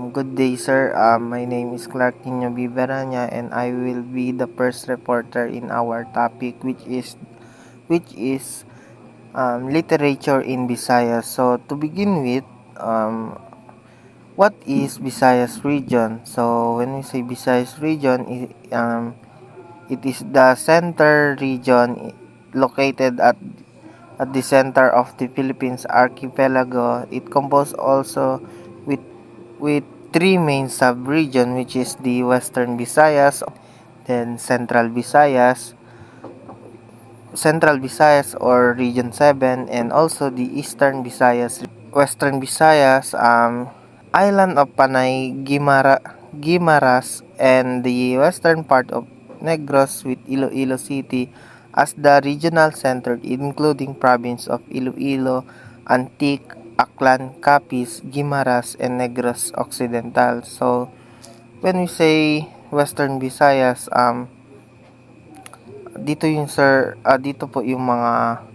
Good day, sir. My name is Clark Nino Biberanya, and I will be the first reporter in our topic, which is literature in Visayas. So, to begin with, um, what is Visayas region? So, when we say Visayas region, it is the center region located at the center of the Philippines archipelago. It composed also with with three main sub-region, which is the Western Visayas, then Central Visayas or Region 7, and also the Eastern Visayas. Western Visayas, island of Panay, Guimaras, and the western part of Negros with Iloilo City as the regional center, including province of Iloilo, Antique, Aklan, Capiz, Guimaras, and Negros Occidental. So, when we say Western Visayas, dito po yung mga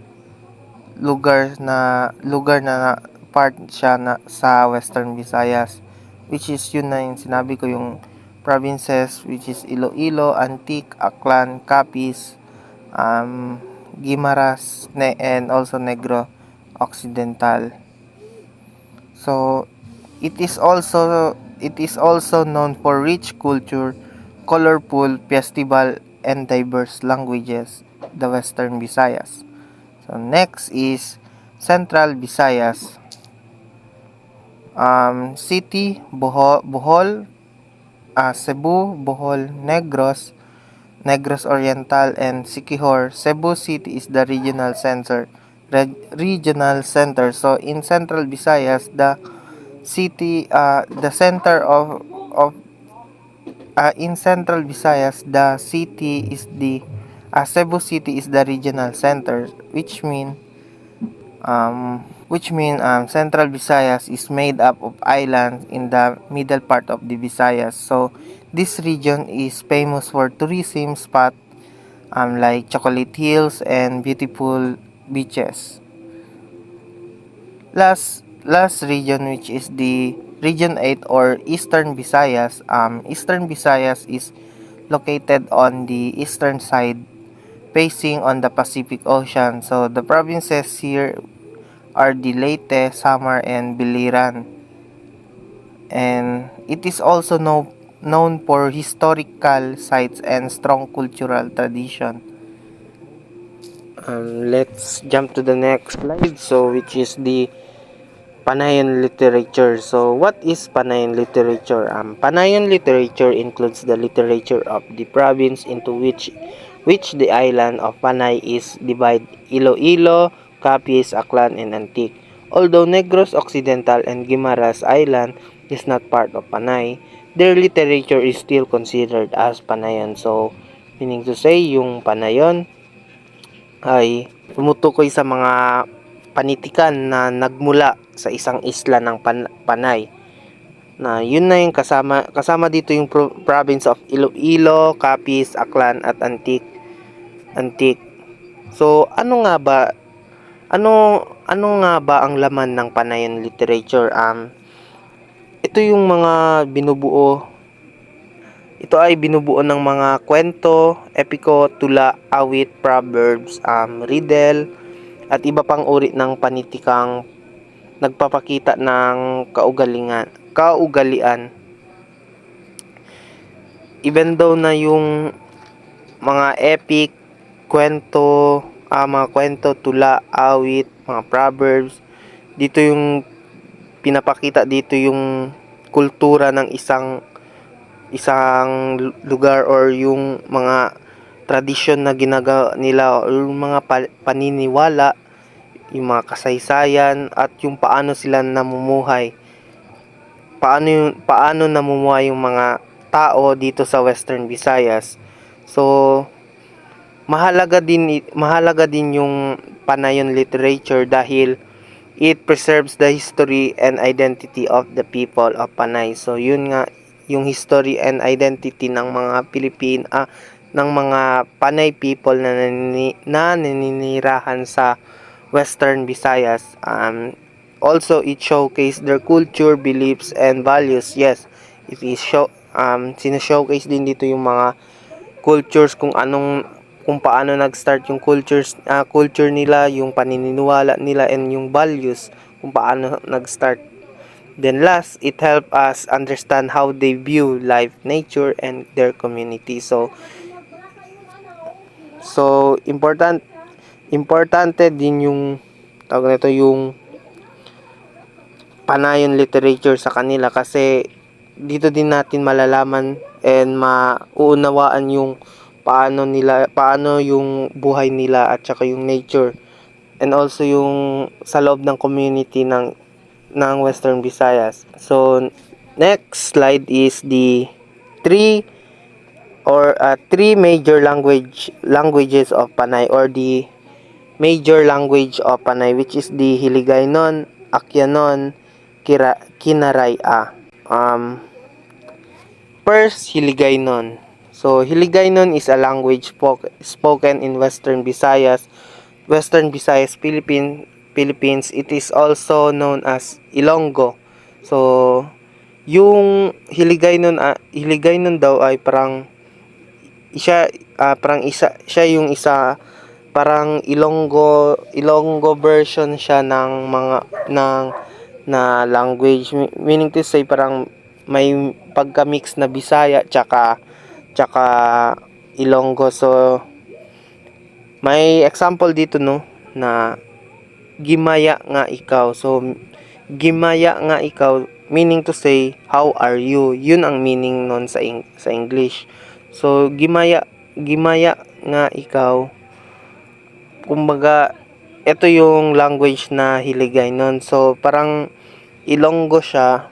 lugar na part siya na sa Western Visayas, which is yun na yung sinabi ko, yung provinces, which is Iloilo, Antique, Aklan, Capiz, Guimaras, and also Negro Occidental. So it is also known for rich culture, colorful festival, and diverse languages, the Western Visayas. So next is Central Visayas. City, Bohol, Cebu, Bohol, Negros Oriental, and Siquijor. Cebu City is the regional center. So in Central Visayas, the center of in Central Visayas, the city is the Cebu City is the regional center, which mean Central Visayas is made up of islands in the middle part of the Visayas. So this region is famous for tourism spot like Chocolate Hills and beautiful beaches. Last region, which is the Region 8 or Eastern Visayas. Eastern Visayas is located on the eastern side facing on the Pacific Ocean. So the provinces here are the Leyte, Samar, and Biliran. And it is also known for historical sites and strong cultural tradition. Let's jump to the next slide, so which is the Panayan literature. So what is Panayan literature? Panayan literature includes the literature of the province into which the island of Panay is divided: Iloilo, Capiz, Aklan, and Antique. Although Negros Occidental and Guimaras Island is not part of Panay, their literature is still considered as Panayan. So, meaning to say, yung Panayon ay tumutukoy sa mga panitikan na nagmula sa isang isla ng Panay. Na yun na yung kasama dito yung province of Iloilo, Capiz, Aklan, at Antique. So ano nga ba ang laman ng Panayan literature? Ito yung mga binubuo. Ito ay binubuo ng mga kwento, epiko, tula, awit, proverbs, riddle, at iba pang uri ng panitikang nagpapakita ng kaugalian. Even though na yung mga epic, mga kwento, tula, awit, mga proverbs, dito yung pinapakita dito yung kultura ng isang lugar, or yung mga tradisyon na ginagawa nila, or yung mga paniniwala, yung mga kasaysayan, at yung paano sila namumuhay. Paano namumuhay yung mga tao dito sa Western Visayas. So mahalaga din yung Panayon literature dahil it preserves the history and identity of the people of Panay. So yun nga yung history and identity ng mga ng mga Panay people na naninirahan sa Western Visayas. also it showcase their culture, beliefs, and values. Yes, it is sino-showcase din dito yung mga cultures, kung paano nag-start yung culture nila, yung paniniwala nila, and yung values kung paano nag-start. Then last, it help us understand how they view life, nature, and their community. So importante din yung tawag nito, yung panayon literature sa kanila, kasi dito din natin malalaman and mauunawaan yung paano yung buhay nila at saka yung nature, and also yung sa loob ng community ng Western Visayas. So next slide is the three major languages of Panay, or the major language of Panay, which is the Hiligaynon, Akyanon, Kinaraya. First, Hiligaynon. So Hiligaynon is a language spoken in Western Visayas, Philippines. It is also known as Ilonggo. So yung Hiligaynon daw ay siya yung isa, parang Ilonggo version siya ng mga na language, meaning to say parang may pagka-mix na Bisaya tsaka Ilonggo. So may example dito, no, na gimaya nga ikaw. So gimaya nga ikaw, meaning to say how are you, yun ang meaning nun sa English. So gimaya nga ikaw, kumbaga ito yung language na Hiligaynon. So parang Ilonggo siya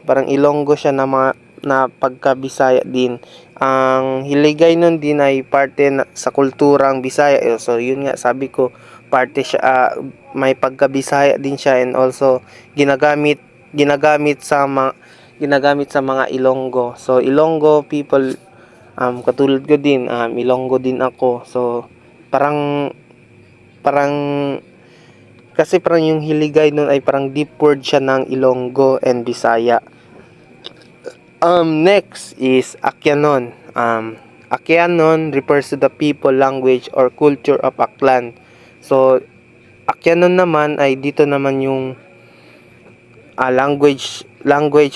na pagka-Bisaya din. Ang Hiligaynon din ay parte sa kulturang Bisaya. So yun nga, sabi ko, parte siya, may pagka-Bisaya din siya, and also ginagamit sa mga Ilonggo. So Ilonggo people, katulad ko din, Ilonggo din ako. So parang kasi parang yung Hiligaynon ay parang deep word siya ng Ilonggo and Bisaya. Next is Akyanon. Akyanon refers to the people, language, or culture of Aklan. So Akyanon naman ay dito naman yung language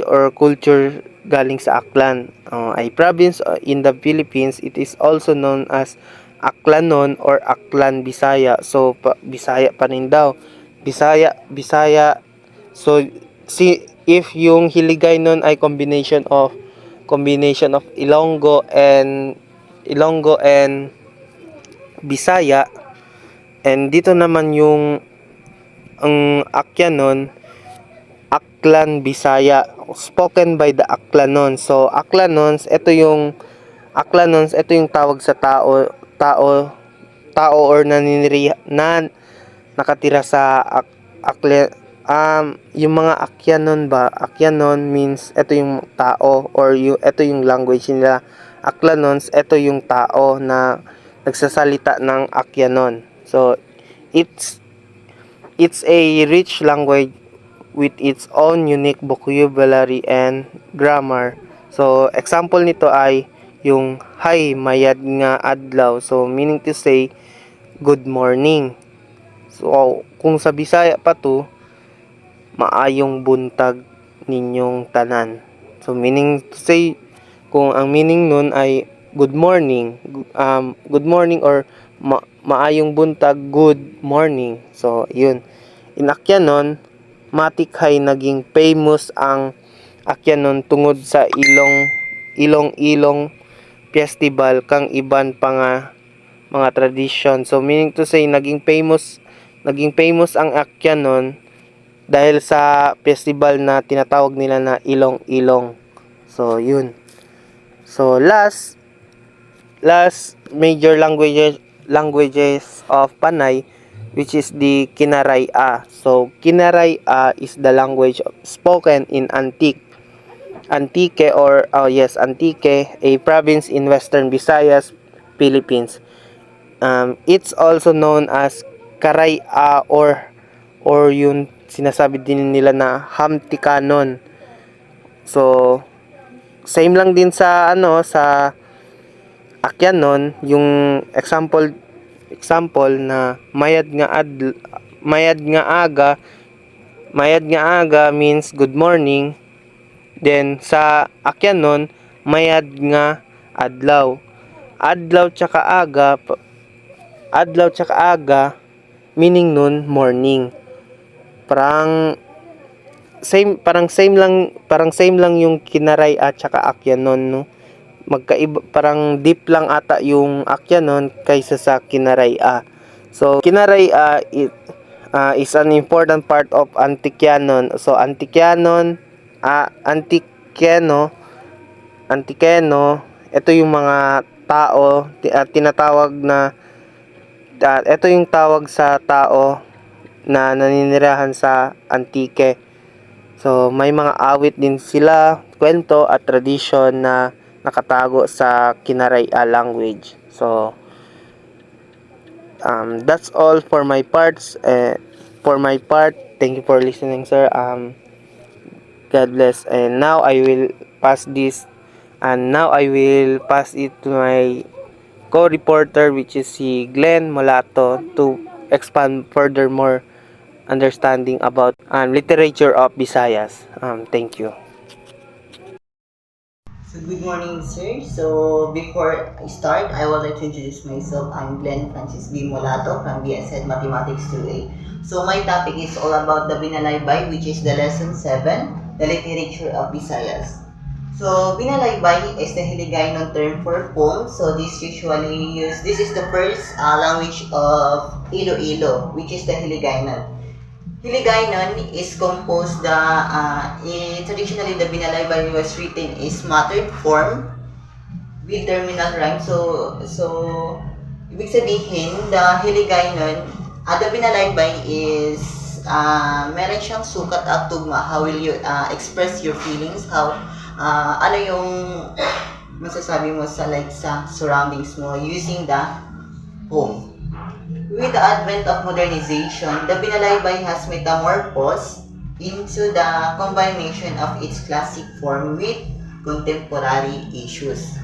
or culture galing sa Aklan. Ay province in the Philippines. It is also known as Aklanon or Aklan Bisaya. So Bisaya pa rin daw. Bisaya. So if yung Hiligaynon ay combination of Ilonggo and Bisaya, and dito naman yung ang Akyanon, Aklan Bisaya, spoken by the Aklanons. So Aklanons, ito yung tawag sa tao or nakatira sa yung mga Akyanon means ito yung tao, or ito yung language nila. Aklanons, ito yung tao na nagsasalita ng Akyanon. So it's a rich language with its own unique vocabulary and grammar. So example nito ay yung hay mayad nga adlaw. So meaning to say good morning. So kung sa Bisaya pa to, maayong buntag ninyong tanan. So meaning to say, kung ang meaning nun ay good morning or maayong buntag, good morning. So yun. In Akyanon, matik hay naging famous ang Akyanon tungod sa ilong festival kang iban pa nga mga tradisyon. So meaning to say, naging famous ang Akyanon dahil sa festival na tinatawag nila na Ilong. So yun. So last major languages of Panay, which is the Kinaraya. So Kinaraya is the language spoken in Antique, a province in Western Visayas, Philippines. It's also known as Karaya or yun sinasabi din nila na Humpty Canon. So, same lang din sa sa Akyanon, yung example na mayad nga aga, mayad nga aga means good morning. Then sa Akyanon, mayad nga adlaw. Adlaw tsaka aga, adlaw tsaka aga meaning nun morning. Parang parang same lang yung Kinaray at tsaka Akyanon, no. Magkaiba, parang deep lang ata yung Akyanon kaysa sa Kinaray. So Kinaray is an important part of Antikyanon. So Antikyanon, Antikeno, ito yung mga tao tinatawag na ito yung tawag sa tao na naninirahan sa Antike. So, may mga awit din sila, kwento at tradisyon na nakatago sa Kinaray language. So, that's all for my parts. For my part, thank you for listening, sir. God bless. And now I will pass it to my co-reporter, which is si Glenn Molato, to expand furthermore understanding about literature of Visayas. Thank you. So good morning, sir. So before I start, I would like to introduce myself. I'm Glenn Francis B. Molato from BSN Mathematics 2A. So my topic is all about the Binalaybay, which is the lesson 7, the literature of Visayas. So Binalaybay is the Hiligaynon term for poem. So this is the first language of Iloilo, which is the Hiligaynon. Hiligaynon is composed traditionally the Binalaybay was written in smattered form with terminal rhyme. Ibig sabihin, the Binalaybay is meron siyang sukat at tugma. How will you express your feelings? Ano yung masasabi mo sa surroundings mo using the poem. With the advent of modernization, the Binalaybay has metamorphosed into the combination of its classic form with contemporary issues.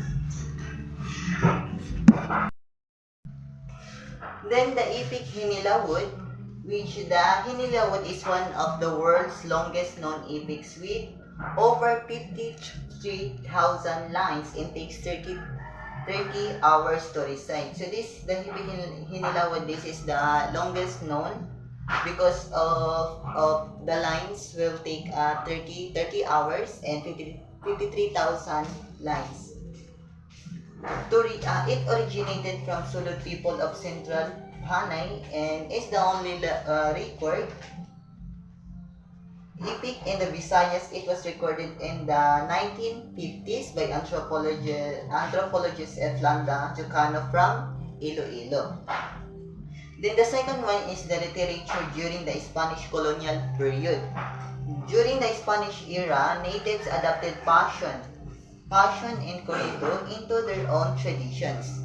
Then the epic Hinilawod, which the Hinilawod is one of the world's longest known epics with over 53,000 lines and takes 30 hours to recite. So the Hinilawod, this is the longest known because of the lines will take 30 hours and 53,000 lines. It originated from Sulud people of Central Hanay and is the only record epic in the Visayas. It was recorded in the 1950s by anthropologist Eflanda Jocano from Iloilo. Then the second one is the literature during the Spanish colonial period. During the Spanish era, natives adopted Passion and corrido into their own traditions.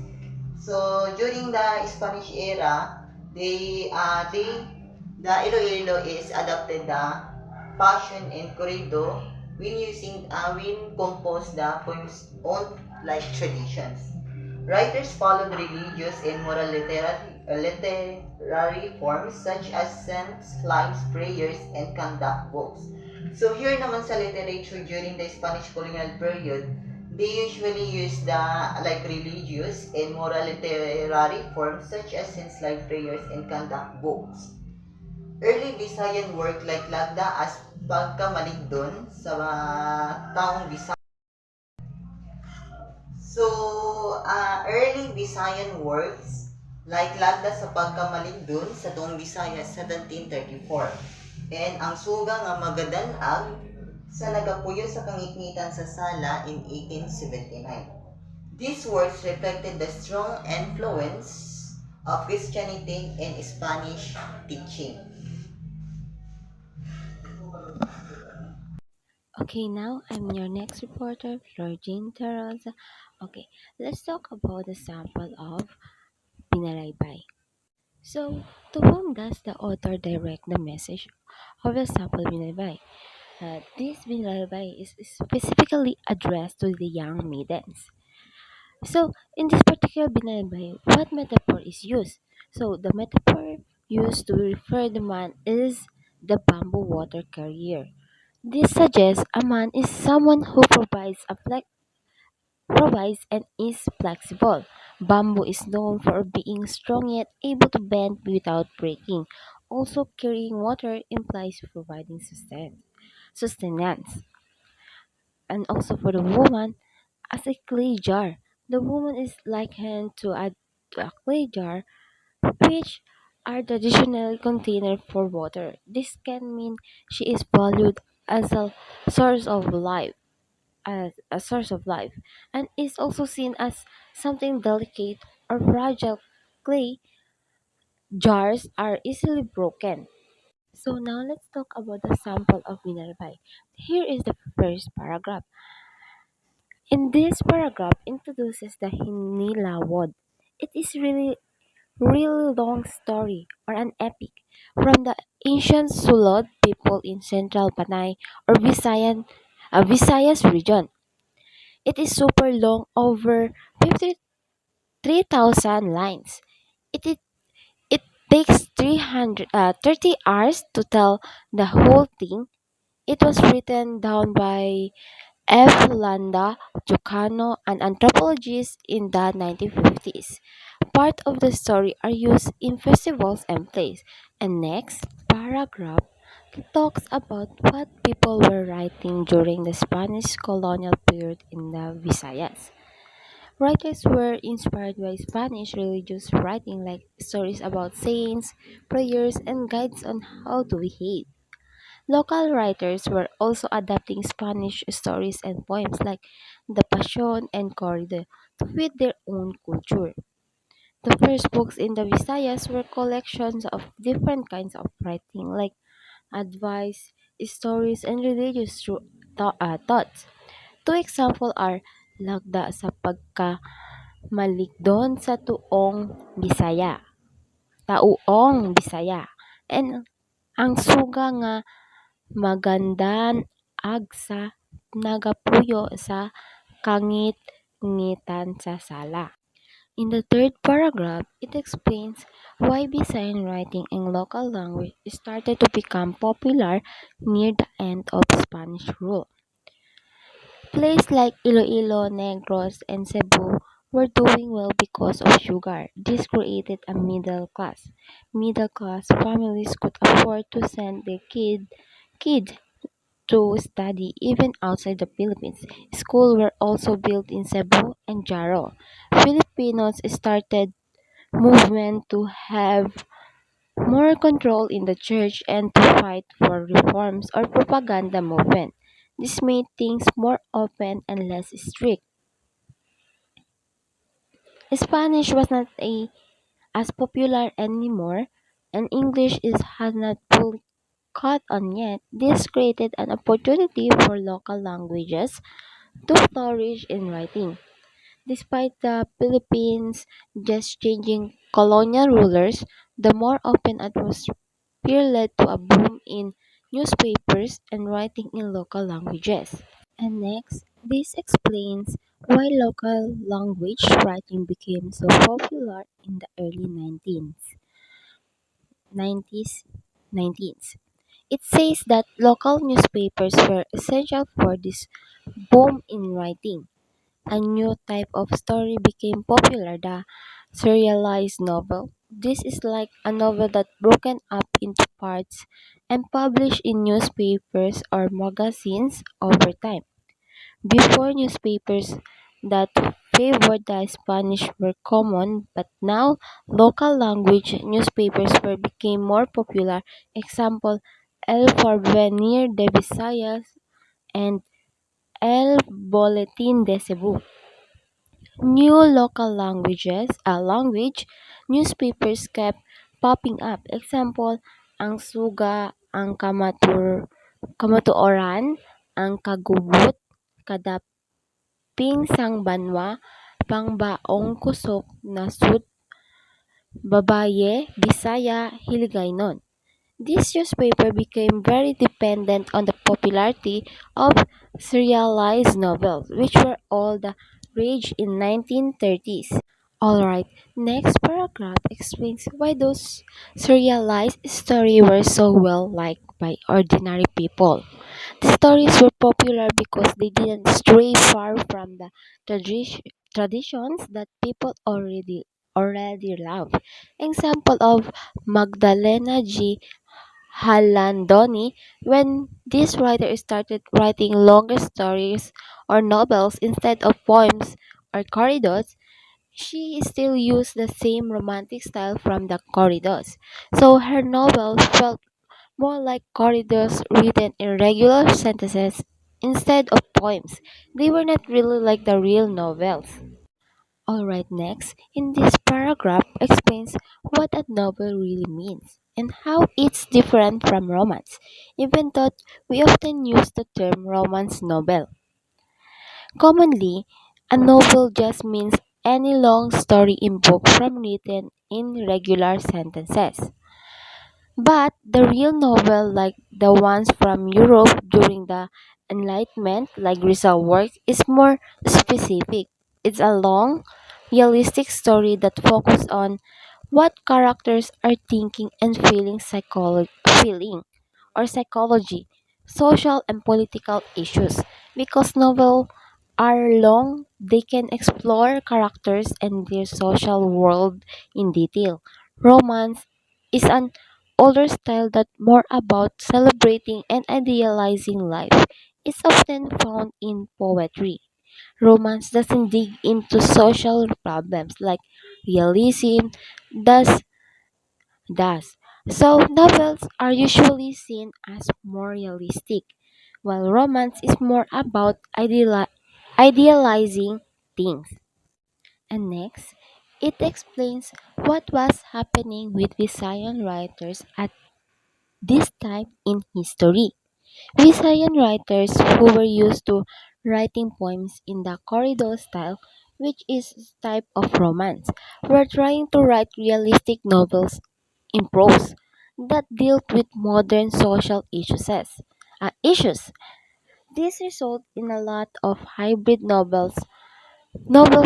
So during the Spanish era, the Iloilo is adopted the Passion and corrido when composed the poems own like traditions. Writers followed religious and moral literary forms such as saints' lives, prayers, and conduct books. So here naman sa literature during the Spanish colonial period, they usually use the religious and moral literary forms such as saints' life, prayers, and conduct books. Early Visayan work like Lagda as pagkamaligdon sa taong Bisaya. So, early Visayan works like Lagda sa pagkamaligdon sa tuong Visayas sa 1734. And ang suga nga magadanag sa nagapuyo sa kangitngitan sa sala in 1879. These works reflected the strong influence of Christianity and Spanish teaching. Okay, now I'm your next reporter, Florjine Terroza. Okay, let's talk about the sample of Binalaybay. So, to whom does the author direct the message of the sample binalbay? This binalbay is specifically addressed to the young maidens. So, in this particular binalbay, what metaphor is used? So, the metaphor used to refer the man is the bamboo water carrier. This suggests a man is someone who provides and is flexible. Bamboo is known for being strong yet able to bend without breaking. Also, carrying water implies providing sustenance. And also for the woman, as a clay jar, the woman is likened to a clay jar, which are traditionally container for water. This can mean she is valued as a source of life as a source of life, and is also seen as something delicate or fragile. Clay jars are easily broken. So now let's talk about the sample of Minervay. Here is the first paragraph. In this paragraph introduces the Hinilawod. It is really long story or an epic from the ancient Sulod people in central Panay or Visayas region. It is super long, over 53,000 lines. It, it takes 30 hours to tell the whole thing. It was written down by F. Landa Jocano, an anthropologist in the 1950s. Part of the story are used in festivals and plays. And next paragraph talks about what people were writing during the Spanish colonial period in the Visayas. Writers were inspired by Spanish religious writing like stories about saints, prayers, and guides on how to behave. Local writers were also adapting Spanish stories and poems like the Passion and Corrido to fit their own culture. The first books in the Visayas were collections of different kinds of writing like advice, stories, and religious thoughts. Two examples are Lagda sa Pagkamalikdon sa Tauong Bisaya, and ang suga nga magandan ag sa nagapuyo sa kangit-ngitan sa sala. In the third paragraph, it explains why Visayan writing in local language started to become popular near the end of Spanish rule. Places like Iloilo, Negros, and Cebu were doing well because of sugar. This created a middle class. Middle class families could afford to send their kids to study even outside the Philippines. Schools were also built in Cebu and Jaro. Filipinos started movement to have more control in the church and to fight for reforms or propaganda movement. This made things more open and less strict. Spanish was not as popular anymore, and English has not fully caught on yet. This created an opportunity for local languages to flourish in writing. Despite the Philippines just changing colonial rulers, the more open atmosphere led to a boom in newspapers and writing in local languages. And next, this explains why local language writing became so popular in the early 90s. 90s. It says that local newspapers were essential for this boom in writing. A new type of story became popular, the serialized novel. This is like a novel that broken up into parts and published in newspapers or magazines over time. Before, newspapers that favored the Spanish were common, but now local language newspapers were became more popular. Example, El Porvenir de Visayas and El Boletín de Cebu. New local language newspapers kept popping up. Example, ang Suga, ang Kamatuoran, ang Kagubot, Kadaping Sang Banwa, Pangbaong Kusok na Babaye, Bisaya, Hiligaynon. This newspaper became very dependent on the popularity of serialized novels, which were all the rage in 1930s. Alright, next paragraph explains why those serialized stories were so well liked by ordinary people. The stories were popular because they didn't stray far from the traditions that people already love. Example of Magdalena G. Halandoni, when this writer started writing longer stories or novels instead of poems or corridors, she still used the same romantic style from the corridors. So her novels felt more like corridors written in regular sentences instead of poems. They were not really like the real novels. Alright, next, in this paragraph explains what a novel really means and how it's different from romance, even though we often use the term romance novel. Commonly, a novel just means any long story in book from written in regular sentences. But the real novel, like the ones from Europe during the Enlightenment, like Rizal work, is more specific. It's a long, realistic story that focuses on what characters are thinking and feeling or psychology, social and political issues. Because novels are long, they can explore characters and their social world in detail. Romance is an older style that more about celebrating and idealizing life. It's often found in poetry. Romance doesn't dig into social problems like realism does does. So novels are usually seen as more realistic, while romance is more about idealizing things. And next, it explains what was happening with Visayan writers at this time in history. Visayan writers who were used to writing poems in the corridor style, which is a type of romance, were trying to write realistic novels in prose that dealt with modern social issues. This resulted in a lot of hybrid novels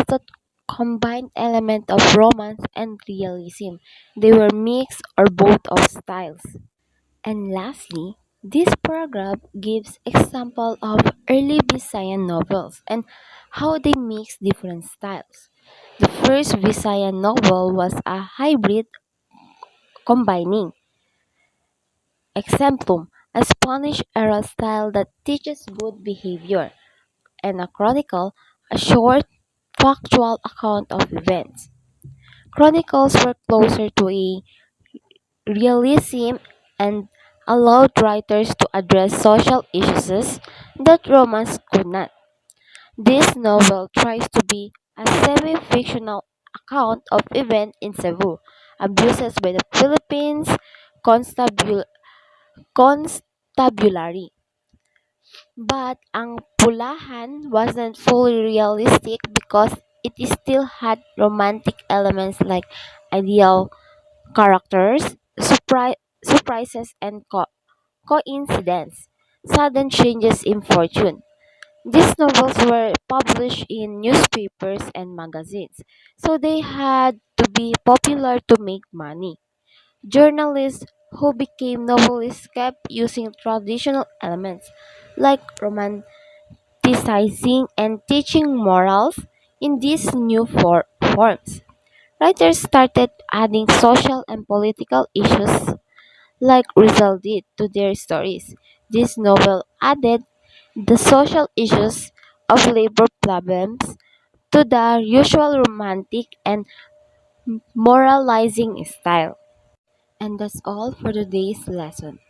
that combined elements of romance and realism. They were mix or both of styles. And lastly, this paragraph gives example of early Visayan novels and how they mix different styles. The first Visayan novel was a hybrid combining exemplum, a Spanish-era style that teaches good behavior, and a chronicle, a short, factual account of events. Chronicles were closer to a realism and allowed writers to address social issues that romance could not. This novel tries to be a semi-fictional account of events in Cebu, abuses by the Philippines constabulary. But ang Pulahan wasn't fully realistic because it still had romantic elements like ideal characters, surprises, and coincidence, sudden changes in fortune. These novels were published in newspapers and magazines, so they had to be popular to make money. Journalists who became novelists kept using traditional elements like romanticizing and teaching morals in these new forms. Writers started adding social and political issues like Rizal did to their stories. This novel added the social issues of labor problems to the usual romantic and moralizing style. And that's all for today's lesson.